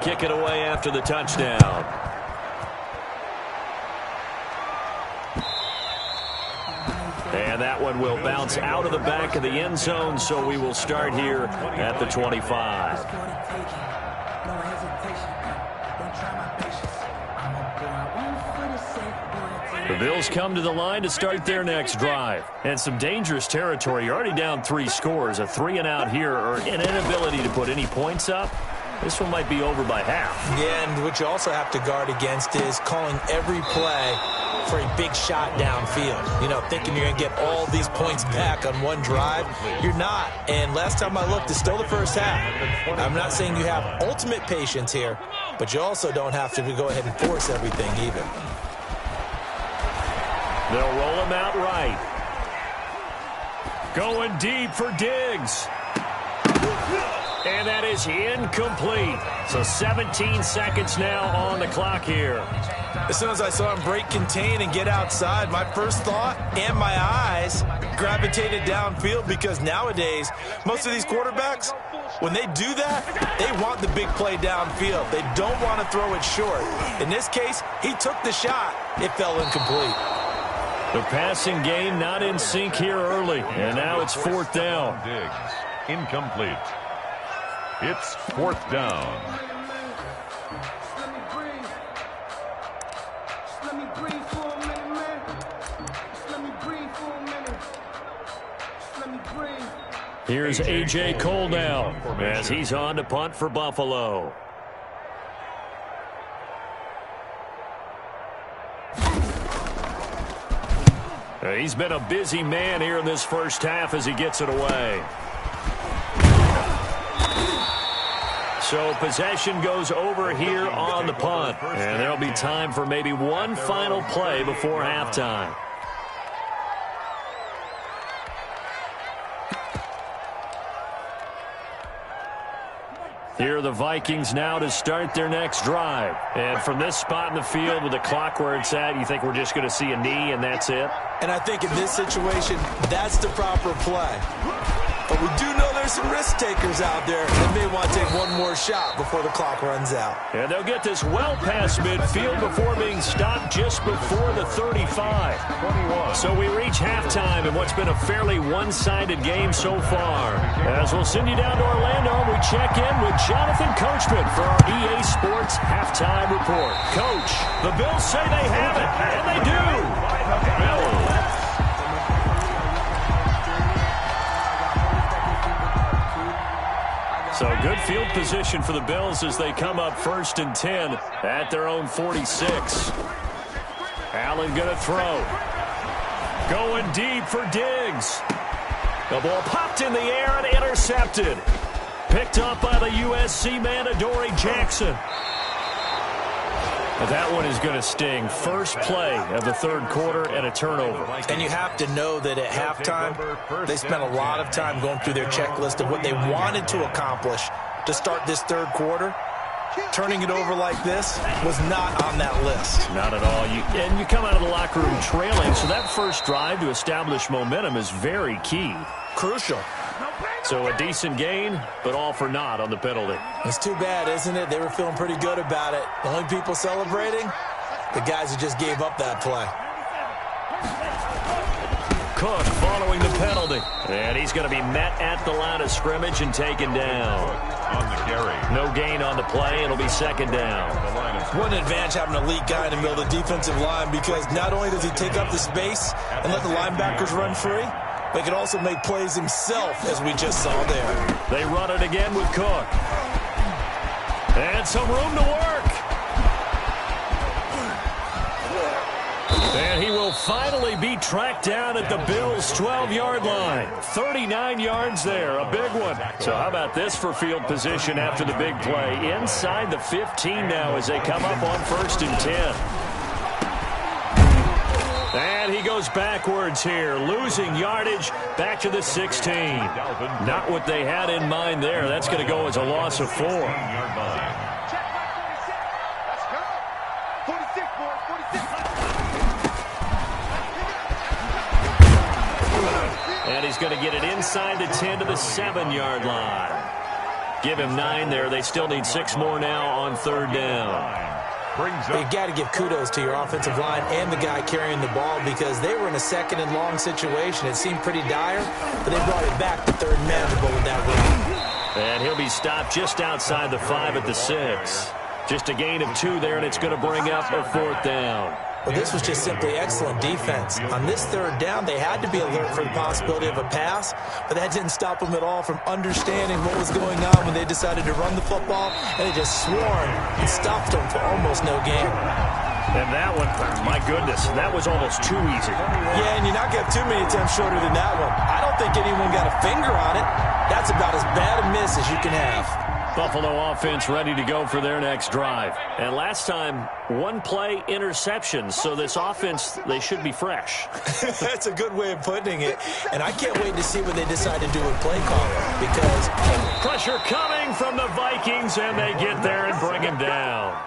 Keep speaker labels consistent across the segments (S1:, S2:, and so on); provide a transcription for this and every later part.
S1: Kick it away after the touchdown. And that one will bounce out of the back of the end zone, so we will start here at the 25. The Bills come to the line to start their next drive. And some dangerous territory. You're already down 3 scores. A 3-and-out here, or an inability to put any points up. This one might be over by half.
S2: Yeah, and what you also have to guard against is calling every play for a big shot downfield. You know, thinking you're going to get all these points back on one drive. You're not. And last time I looked, it's still the first half. I'm not saying you have ultimate patience here, but you also don't have to go ahead and force everything either.
S1: They'll roll him out right. Going deep for Diggs. And that is incomplete. So 17 seconds now on the clock here.
S2: As soon as I saw him break contain and get outside, my first thought and my eyes gravitated downfield, because nowadays, most of these quarterbacks, when they do that, they want the big play downfield. They don't want to throw it short. In this case, he took the shot. It fell incomplete.
S1: The passing game not in sync here early. And now it's 4th down.
S3: Diggs, incomplete. It's 4th down.
S1: Here's A.J. Cole now as he's on to punt for Buffalo. He's been a busy man here in this first half as he gets it away. So possession goes over here on the punt. And there'll be time for maybe one final play before halftime. Here are the Vikings now to start their next drive. And from this spot in the field with the clock where it's at, you think we're just going to see a knee and that's it?
S2: And I think in this situation, that's the proper play. But we do know there's some risk takers out there that may want to take one more shot before the clock runs out.
S1: And they'll get this well past midfield before being stopped just before the 35. So we reach halftime in what's been a fairly one-sided game so far. As we'll send you down to Orlando, we check in with Jonathan Coachman for our EA Sports Halftime Report. Coach, the Bills say they have it, and they do. So good field position for the Bills as they come up 1st and 10 at their own 46. Allen going to throw. Going deep for Diggs. The ball popped in the air and intercepted. Picked up by the USC man, Adoree Jackson. But that one is going to sting. First play of the 3rd quarter and a turnover.
S2: And you have to know that at halftime, they spent a lot of time going through their checklist of what they wanted to accomplish to start this 3rd quarter. Turning it over like this was not on that list.
S1: Not at all. And you come out of the locker room trailing, so that first drive to establish momentum is very key.
S2: Crucial.
S1: So a decent gain, but all for naught on the penalty.
S2: It's too bad, isn't it? They were feeling pretty good about it. The only people celebrating, the guys who just gave up that play.
S1: Cook following the penalty. And he's going to be met at the line of scrimmage and taken down.
S3: On the carry.
S1: No gain on the play. It'll be 2nd down.
S2: What an advantage having an elite guy in the middle of the defensive line, because not only does he take up the space and let the linebackers run free, but he can also make plays himself, as we just saw there.
S1: They run it again with Cook. And some room to work. And he will finally be tracked down at the Bills' 12-yard line. 39 yards there, a big one. So how about this for field position after the big play? Inside the 15 now as they come up on 1st and 10. And he goes backwards here, losing yardage back to the 16. Not what they had in mind there. That's going to go as a loss of 4. And he's going to get it inside the 10 to the 7-yard line. Give him 9 there. They still need 6 more now on 3rd down.
S2: You got to give kudos to your offensive line and the guy carrying the ball because they were in a 2nd and long situation. It seemed pretty dire, but they brought it back to 3rd and manageable with that run.
S1: And he'll be stopped just outside the 5 at the 6. Just a gain of 2 there, and it's going to bring up a 4th down.
S2: Well, this was just simply excellent defense. On this 3rd down, they had to be alert for the possibility of a pass, but that didn't stop them at all from understanding what was going on when they decided to run the football, and they just swarmed and stuffed them for almost no gain.
S1: And that one, my goodness, that was almost too easy.
S2: Yeah, and you're not going to have too many attempts shorter than that one. I don't think anyone got a finger on it. That's about as bad a miss as you can have.
S1: Buffalo offense ready to go for their next drive. And last time, 1-play interception. So this offense, they should be fresh.
S2: That's a good way of putting it. And I can't wait to see what they decide to do with play calling because
S1: pressure coming from the Vikings, and they get there and bring him down.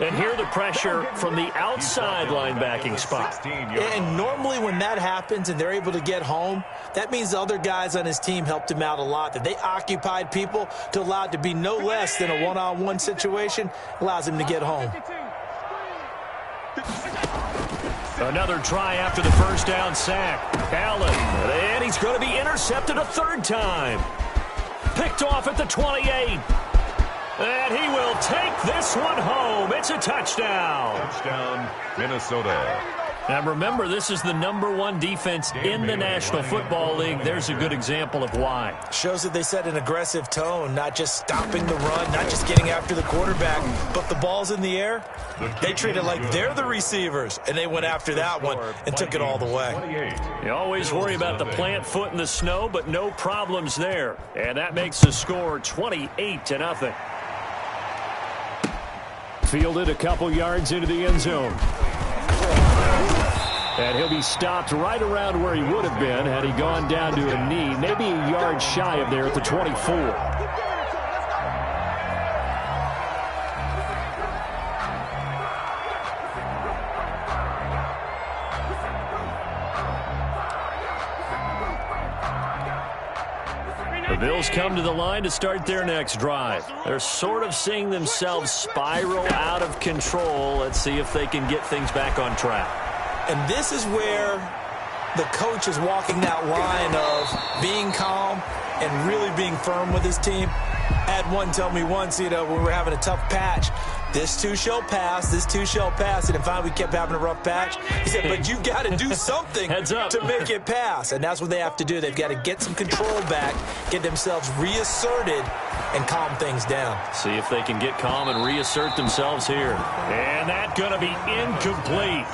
S1: And here the pressure from the outside linebacking spot.
S2: And normally when that happens and they're able to get home, that means the other guys on his team helped him out a lot. That they occupied people to allow it to be no less than a one-on-one situation allows him to get home.
S1: Another try after the 1st down sack. Allen, and he's going to be intercepted a 3rd time. Picked off at the 28. And he will take this one home. It's a touchdown.
S3: Touchdown, Minnesota.
S1: And remember, this is the #1 defense in the National Football League. There's a good example of why.
S2: Shows that they set an aggressive tone, not just stopping the run, not just getting after the quarterback, but the ball's in the air. They treat it like they're the receivers, and they went after that one and took it all the way.
S1: You always worry about the plant foot in the snow, but no problems there. And that makes the score 28-0. Fielded a couple yards into the end zone. And he'll be stopped right around where he would have been had he gone down to a knee, maybe a yard shy of there at the 24. The Bills come to the line to start their next drive. They're sort of seeing themselves spiral out of control. Let's see if they can get things back on track.
S2: And this is where the coach is walking that line of being calm and really being firm with his team. I had one tell me once, when we were having a tough patch, this too shall pass, this too shall pass. And finally we kept having a rough patch. He said, but you got to do something to make it pass. And that's what they have to do. They've got to get some control back, get themselves reasserted, and calm things down.
S1: See if they can get calm and reassert themselves here. And that's going to be incomplete.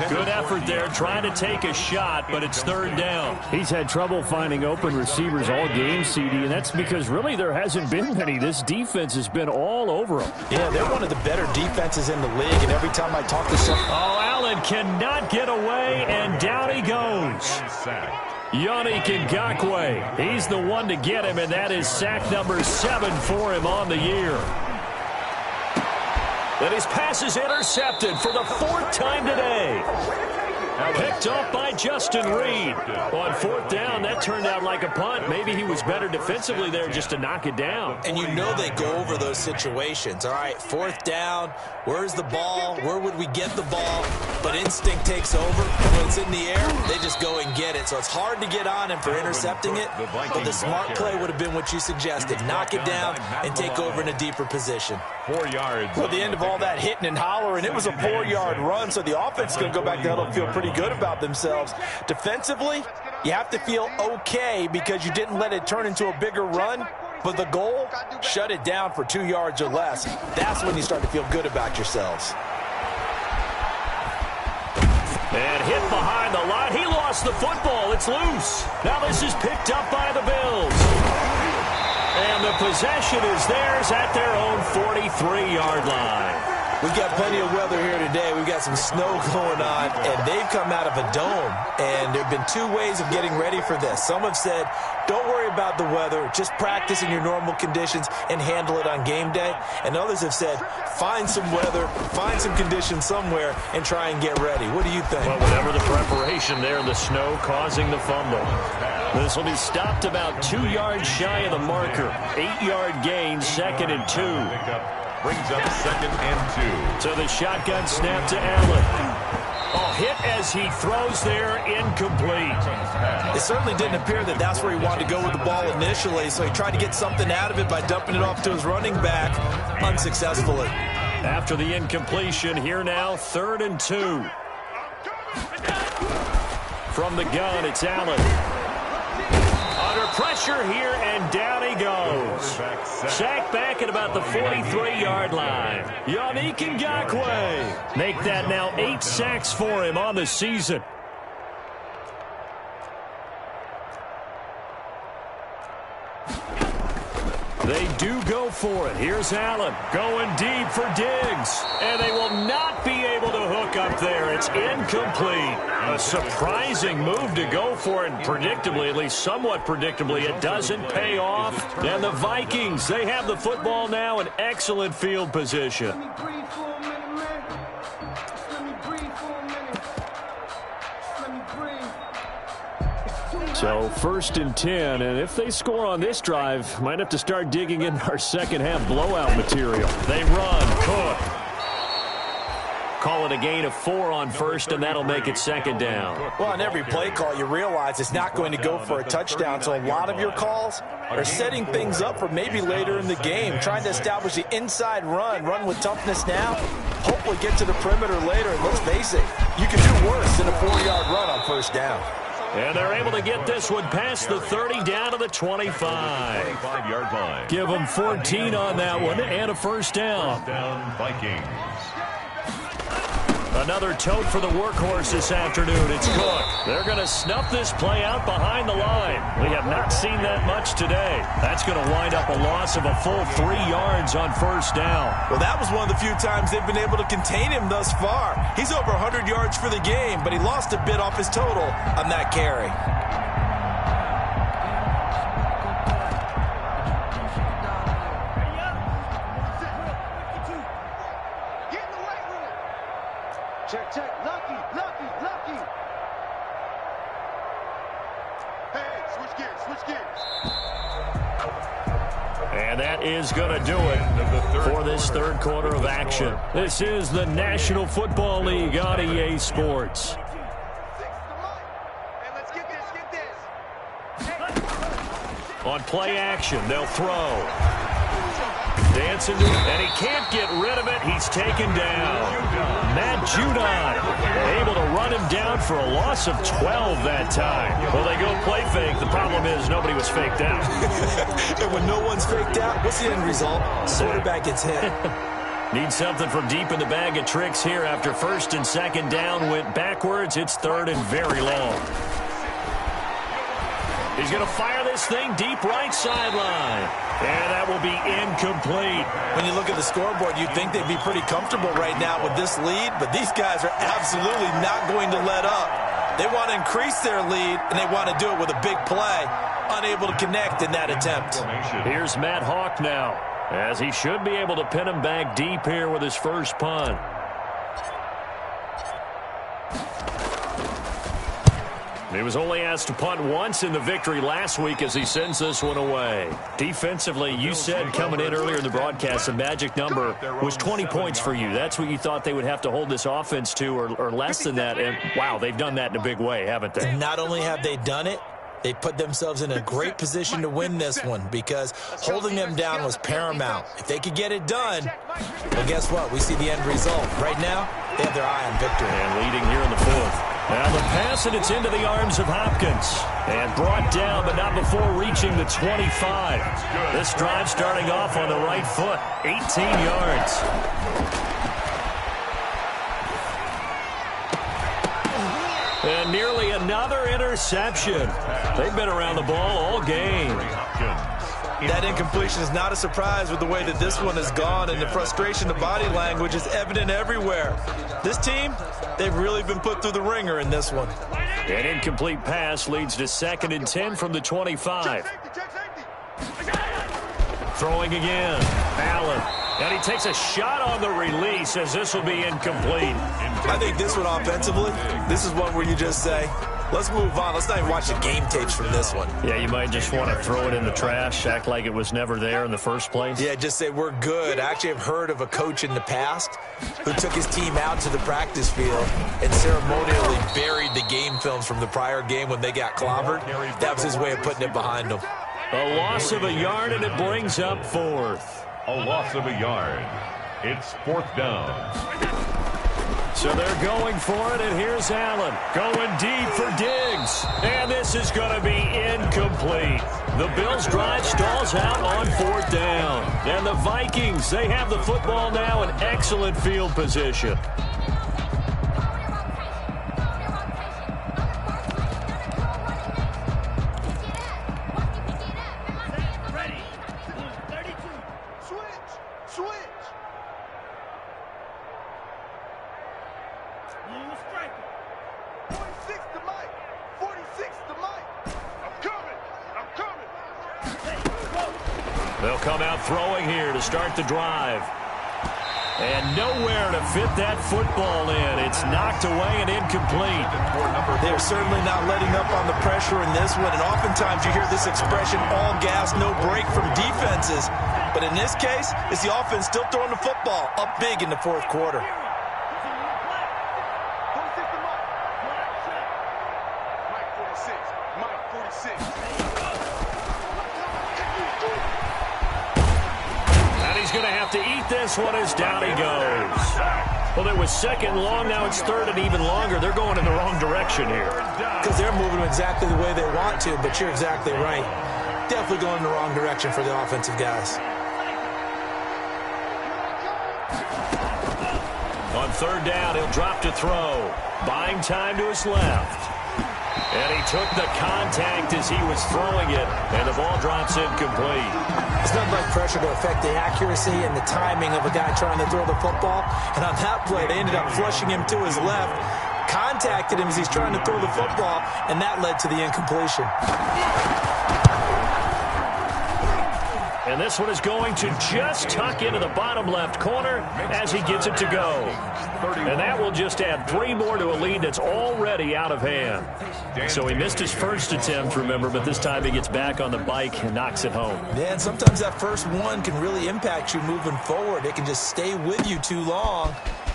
S1: Good effort there, trying to take a shot, but it's 3rd down.
S4: He's had trouble finding open receivers all game, CD, and that's because really there hasn't been many. This defense has been all over them.
S2: Yeah, they're one of the better defenses in the league, and every time I talk to some...
S1: Oh, Allen cannot get away, and down he goes. Yannick Ngakoue, he's the one to get him, and that is sack number 7 for him on the year. And his pass is intercepted for the 4th time today. Picked up by Justin Reed. On 4th down, that turned out like a punt. Maybe he was better defensively there just to knock it down.
S2: And you know they go over those situations. All right, 4th down, where's the ball? Where would we get the ball? But instinct takes over. When it's in the air, they just go and get it. So it's hard to get on him for intercepting it. But the smart play would have been what you suggested. Knock it down and take over in a deeper position.
S3: 4 yards.
S2: Well, at the end of all that hitting and hollering, it was a 4-yard run. So the offense is going to go back to huddle and feel pretty good about themselves. Defensively, you have to feel okay because you didn't let it turn into a bigger run. But the goal, shut it down for 2 yards or less. That's when you start to feel good about yourselves.
S1: And hit behind the line. He lost the football. It's loose. Now this is picked up by the Bills. And the possession is theirs at their own 43-yard line.
S2: We've got plenty of weather here today. We've got some snow going on, and they've come out of a dome. And there have been two ways of getting ready for this. Some have said, don't worry about the weather. Just practice in your normal conditions and handle it on game day. And others have said, find some weather, find some conditions somewhere, and try and get ready. What do you think?
S1: Well, whatever the preparation there, the snow causing the fumble. This will be stopped about 2 yards shy of the marker. 8-yard gain, 2nd and 2.
S3: Brings up 2nd and 2.
S1: So the shotgun snap to Allen. Oh, hit as he throws there, incomplete.
S2: It certainly didn't appear that that's where he wanted to go with the ball initially, so he tried to get something out of it by dumping it off to his running back, unsuccessfully.
S1: After the incompletion, here now, 3rd and 2. From the gun, it's Allen. Under pressure here, and down he goes. Sacked back at about the 43-yard line. Yannick Ngakoue. Make that now 8 sacks for him on the season. They do go for it. Here's Allen going deep for Diggs. And they will not be able to hook up there. It's incomplete. A surprising move to go for it. And predictably, at least somewhat predictably, it doesn't pay off. And the Vikings, they have the football now in excellent field position. So 1st and 10, and if they score on this drive, might have to start digging in our second half blowout material. They run, Cook. Call it a gain of 4 on 1st, and that'll make it 2nd down.
S2: Well, on every play call, you realize it's not going to go for a touchdown, so a lot of your calls are setting things up for maybe later in the game, trying to establish the inside run with toughness now, hopefully get to the perimeter later, and let's face it, you can do worse than a 4-yard run on 1st down.
S1: And they're able to get this one past the 30 down to the 25.
S3: 25-yard line.
S1: Give them 14 on that one and a 1st down.
S3: Down Vikings.
S1: Another tote for the workhorse this afternoon. It's Cook. They're going to snuff this play out behind the line. We have not seen that much today. That's going to wind up a loss of a full 3 yards on 1st down.
S2: Well, that was one of the few times they've been able to contain him thus far. He's over 100 yards for the game, but he lost a bit off his total on that carry.
S5: Check. Lucky. Hey, switch gears.
S1: And that is going to do it for this 3rd quarter of action. This is the National Football League on EA Sports. On play action, they'll throw. Dancing, and he can't get rid of it. He's taken down. Matt Judon able to run him down for a loss of 12 that time. Well, they go play fake. The problem is nobody was faked out.
S2: And when no one's faked out, what's the end result? Quarterback gets hit.
S1: Need something from deep in the bag of tricks here after 1st and 2nd down went backwards. It's 3rd and very long. He's going to fire this thing deep right sideline. And that will be incomplete.
S2: When you look at the scoreboard, you'd think they'd be pretty comfortable right now with this lead, but these guys are absolutely not going to let up. They want to increase their lead, and they want to do it with a big play. Unable to connect in that attempt.
S1: Here's Matt Hawk now, as he should be able to pin him back deep here with his 1st punt. He was only asked to punt once in the victory last week as he sends this one away. Defensively, you said coming in earlier in the broadcast, the magic number was 20 points for you. That's what you thought they would have to hold this offense to, or less than that. And, wow, they've done that in a big way, haven't they?
S2: And not only have they done it, they put themselves in a great position to win this one because holding them down was paramount. If they could get it done, well, guess what? We see the end result. Right now, they have their eye on victory.
S1: And leading here in the 4th. Now the pass, and it's into the arms of Hopkins. And brought down, but not before reaching the 25. This drive starting off on the right foot. 18 yards. And nearly another interception. They've been around the ball all game.
S2: That incompletion is not a surprise with the way that this one has gone, and the frustration, the body language is evident everywhere. This team, they've really been put through the ringer in this one.
S1: An incomplete pass leads to 2nd and 10 from the 25. Throwing again. Allen. And he takes a shot on the release as this will be incomplete.
S2: I think this one offensively, this is one where you just say, let's move on. Let's not even watch the game tapes from this one.
S1: Yeah, you might just want to throw it in the trash, act like it was never there in the first place.
S2: Yeah, just say we're good. I actually have heard of a coach in the past who took his team out to the practice field and ceremonially buried the game films from the prior game when they got clobbered. That was his way of putting it behind them.
S1: A loss of a yard, and it brings up 4th.
S3: A loss of a yard. It's 4th down.
S1: So they're going for it, and here's Allen going deep for Diggs. And this is going to be incomplete. The Bills' drive stalls out on 4th down. And the Vikings, they have the football now in excellent field position. They'll come out throwing here to start the drive. And nowhere to fit that football in. It's knocked away and incomplete.
S2: They're certainly not letting up on the pressure in this one. And oftentimes you hear this expression, all gas, no break from defenses. But in this case, it's the offense still throwing the football up big in the 4th quarter.
S1: Going to have to eat this one as down he goes. Well, it was 2nd and long. Now it's 3rd and even longer. They're going in the wrong direction here.
S2: Because they're moving exactly the way they want to, but you're exactly right. Definitely going in the wrong direction for the offensive guys.
S1: On 3rd down, he'll drop to throw. Buying time to his left. And he took the contact as he was throwing it, and the ball drops incomplete.
S2: It's nothing like pressure to affect the accuracy and the timing of a guy trying to throw the football. And on that play, they ended up flushing him to his left, contacted him as he's trying to throw the football, and that led to the incompletion.
S1: And this one is going to just tuck into the bottom left corner as he gets it to go. And that will just add 3 more to a lead that's already out of hand. So he missed his first attempt, remember, but this time he gets back on the bike and knocks it home.
S2: Yeah, and sometimes that first one can really impact you moving forward. It can just stay with you too long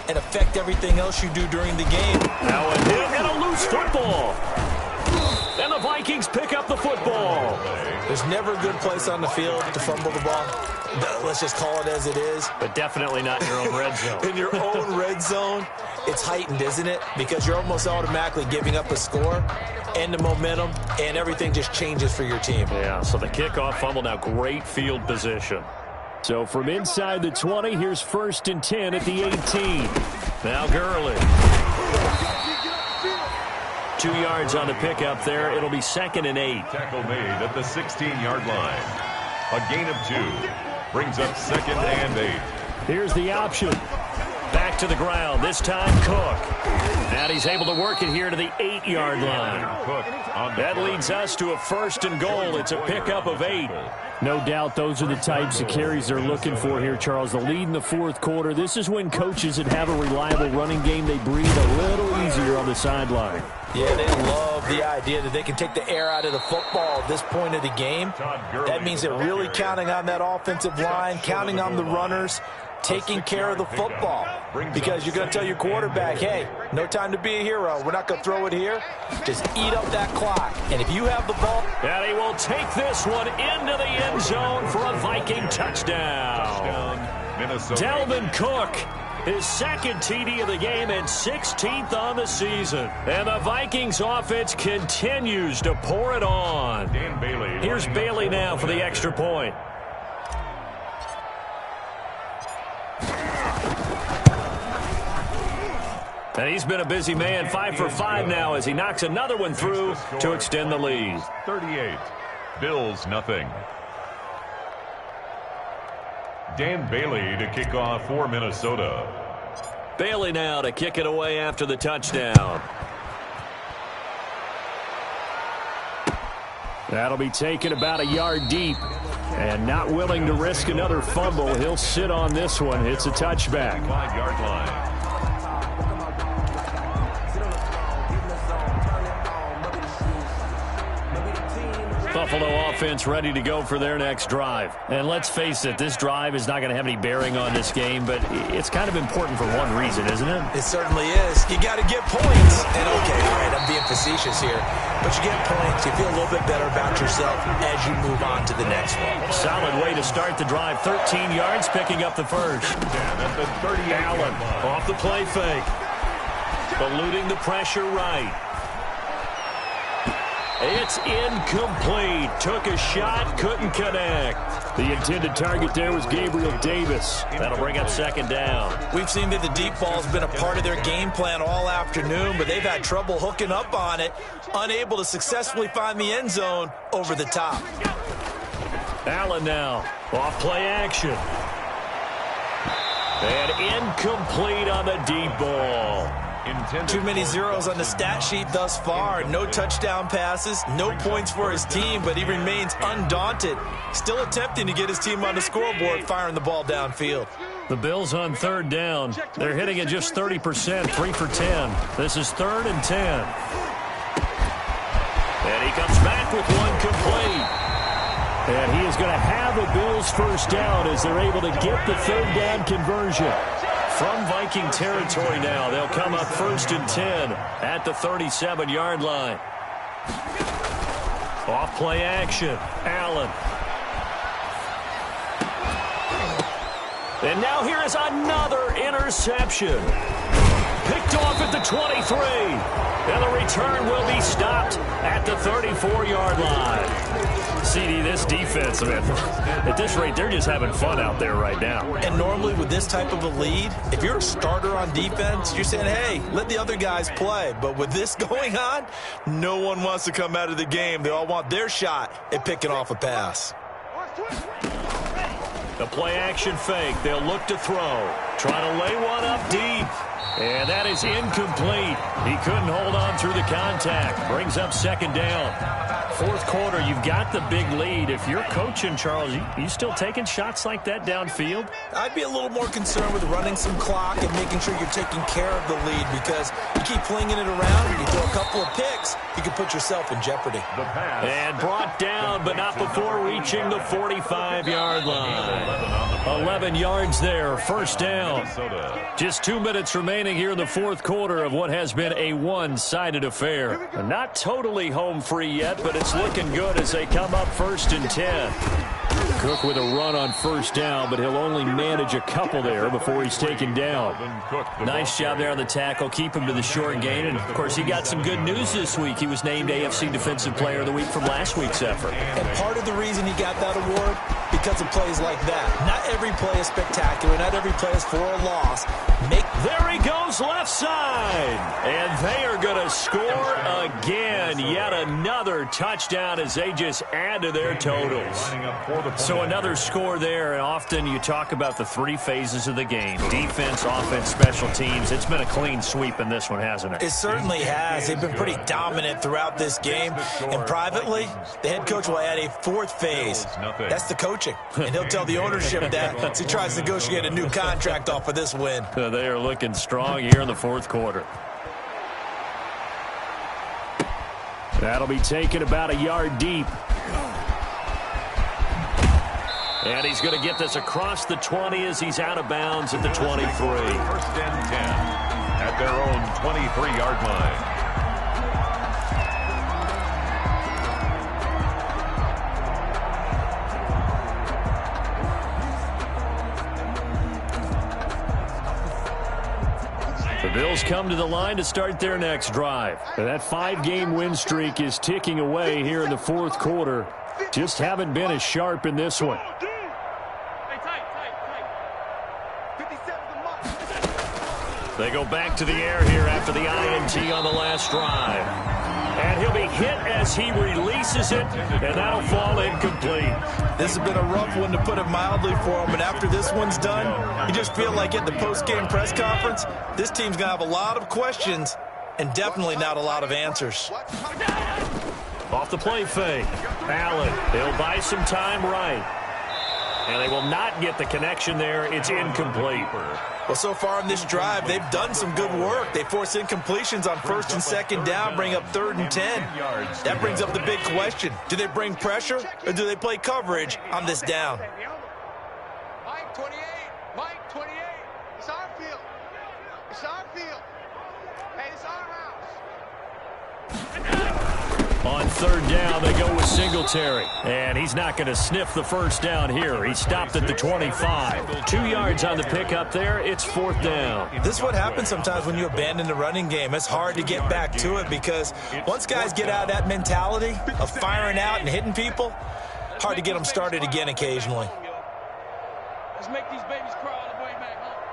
S2: and affect everything else you do during the game.
S1: Now a loose football. And the Vikings pick up the football.
S2: There's never a good place on the field to fumble the ball. Let's just call it as it is.
S1: But definitely not in your own red zone.
S2: In your own red zone, it's heightened, isn't it? Because you're almost automatically giving up a score and the momentum, and everything just changes for your team.
S1: Yeah, so the kickoff fumble, now great field position. So from inside the 20, here's 1st and 10 at the 18. Now Gurley. 2 yards on the pickup there. It'll be 2nd and 8.
S3: Tackle made at the 16-yard line. A gain of 2. Brings up 2nd and 8.
S1: Here's the option. Back to the ground. This time Cook. And he's able to work it here to the 8-yard line. That leads us to a 1st and goal. It's a pickup of 8.
S4: No doubt those are the types of carries they're looking for here, Charles. The lead in the 4th quarter. This is when coaches that have a reliable running game, they breathe a little easier on the sideline.
S2: Yeah, they love the idea that they can take the air out of the football at this point of the game. That means they're really counting on that offensive line, counting on the runners, taking care of the football. Because you're going to tell your quarterback, hey, no time to be a hero. We're not going to throw it here. Just eat up that clock. And if you have the ball.
S1: And he will take this one into the end zone for a Viking touchdown. Dalvin Cook. His 2nd TD of the game and 16th on the season. And the Vikings offense continues to pour it on. Here's Bailey now for the extra point. And he's been a busy man, 5 for 5 now as he knocks another one through to extend the lead.
S3: 38. Bills nothing. Dan Bailey to kick off for Minnesota.
S1: Bailey now to kick it away after the touchdown.
S4: That'll be taken about a yard deep. And not willing to risk another fumble. He'll sit on this one. It's a touchback.
S3: 5-yard line.
S4: Buffalo offense ready to go for their next drive. And let's face it, this drive is not going to have any bearing on this game, but it's kind of important for one reason, isn't it?
S2: It certainly is. You got to get points. And okay, all right, I'm being facetious here. But you get points, you feel a little bit better about yourself as you move on to the next one.
S4: Solid way to start the drive. 13 yards, picking up the first.
S3: At the 30
S1: Allen off the play fake. Eluding the pressure right. It's incomplete. Took a shot, couldn't connect.
S4: The intended target there was Gabriel Davis. That'll bring up second down.
S2: We've seen that the deep ball's been a part of their game plan all afternoon, but they've had trouble hooking up on it, unable to successfully find the end zone over the top.
S1: Allen now, off play action. And incomplete on the deep ball.
S2: Too many zeros on the stat sheet thus far. No touchdown passes, no points for his team, but he remains undaunted. Still attempting to get his team on the scoreboard, firing the ball downfield.
S4: The Bills on third down. They're hitting at just 30%, 3 for 10. This is 3rd and 10.
S1: And he comes back with one complete.
S4: And he is going to have a Bills first down as they're able to get the third down conversion.
S1: From Viking territory now, they'll come up 1st and 10 at the 37-yard line. Off play action, Allen. And now here is another interception. Picked off at the 23. And the return will be stopped at the 34-yard line.
S4: CD, this defense, man, at this rate, they're just having fun out there right now.
S2: And normally with this type of a lead, if you're a starter on defense, you're saying, hey, let the other guys play. But with this going on, no one wants to come out of the game. They all want their shot at picking off a pass.
S1: The play action fake. They'll look to throw. Trying to lay one up deep. And that is incomplete. He couldn't hold on through the contact. Brings up second down.
S4: Fourth quarter, you've got the big lead. If you're coaching, Charles, you still taking shots like that downfield?
S2: I'd be a little more concerned with running some clock and making sure you're taking care of the lead, because you keep flinging it around, you throw a couple of picks, you can put yourself in jeopardy.
S1: And brought down, but not before reaching the 45-yard line. 11 yards there, first down. Just 2 minutes remaining here in the fourth quarter of what has been a one-sided affair. Not totally home free yet, but it's looking good as they come up 1st and 10.
S4: Cook with a run on first down, but he'll only manage a couple there before he's taken down.
S1: Nice job there on the tackle. Keep him to the short gain. And, of course, he got some good news this week. He was named AFC Defensive Player of the Week from last week's effort.
S2: And part of the reason he got that award, because of plays like that. Not every play is spectacular. Not every play is for a loss.
S1: There he goes left side. And they are going to score again. Yet another touchdown as they just add to their totals. So another score there, and often you talk about the 3 phases of the game. Defense, offense, special teams. It's been a clean sweep in this one, hasn't it?
S2: It certainly has. They've been pretty dominant throughout this game. And privately, the head coach will add a 4th phase. That's the coaching. And he'll tell the ownership that as he tries to negotiate a new contract off of this win.
S4: They are looking strong here in the fourth quarter. That'll be taken about a yard deep.
S1: And he's going to get this across the 20 as he's out of bounds at the 23.
S3: 1st and 10 at their own 23-yard line.
S4: The Bills come to the line to start their next drive. That 5-game win streak is ticking away here in the fourth quarter. Just haven't been as sharp in this one.
S1: They go back to the air here after the INT on the last drive. And he'll be hit as he releases it, and that'll fall incomplete.
S2: This has been a rough one, to put it mildly, for him. And after this one's done, you just feel like at the post-game press conference, this team's going to have a lot of questions and definitely not a lot of answers.
S1: Off the play fake. Allen, they'll buy some time right. And they will not get the connection there. It's incomplete.
S2: Well, so far in this drive, they've done some good work. They force incompletions on 1st and 2nd down, bring up 3rd and 10. That brings up the big question. Do they bring pressure, or do they play coverage on this down?
S5: Mike 28. Mike 28. It's our field. It's our field. Hey, it's our house.
S1: On 3rd down, they go with Singletary. And he's not going to sniff the first down here. He stopped at the 25. 2 yards on the pickup there. It's 4th down.
S2: This is what happens sometimes when you abandon the running game. It's hard to get back to it because once guys get out of that mentality of firing out and hitting people, hard to get them started again occasionally.
S6: Let's make these babies cry all the way back home.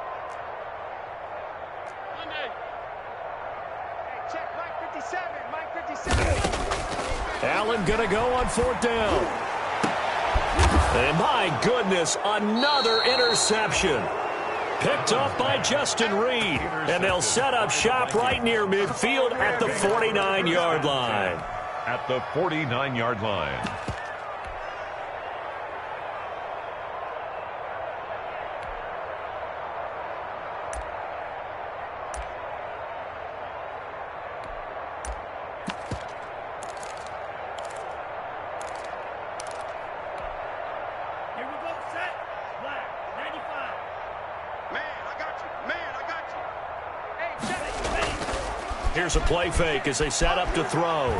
S6: Monday.
S5: Hey, check Mike 57. Mike 57.
S1: Allen going to go on 4th down. And my goodness, another interception. Picked off by Justin Reed. And they'll set up shop right near midfield at the 49-yard line.
S3: At the 49-yard line.
S1: Here's a play fake as they set up to throw.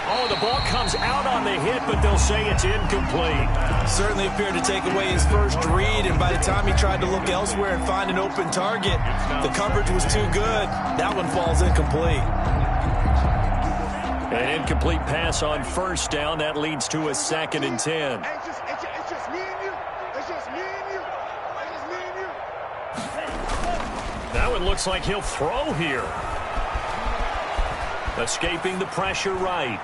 S1: Oh, the ball comes out on the hit, but they'll say it's incomplete.
S2: Certainly appeared to take away his first read, and by the time he tried to look elsewhere and find an open target, the coverage was too good. That one falls incomplete.
S1: An incomplete pass on 1st down. That leads to a 2nd and 10.
S5: Hey, it's just me and you. It's just me and you. It's just me and you.
S1: That one looks like he'll throw here. Escaping the pressure right.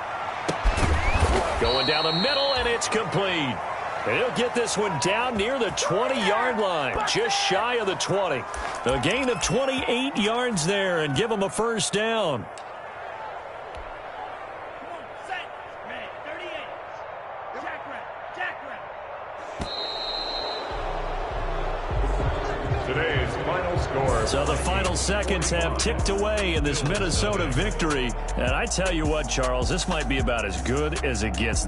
S1: Going down the middle, and it's complete. And he'll get this one down near the 20-yard line, just shy of the 20. A gain of 28 yards there, and give him a 1st down.
S3: Today's final score.
S1: So the final seconds have ticked away in this Minnesota victory. And I tell you what, Charles, this might be about as good as it gets.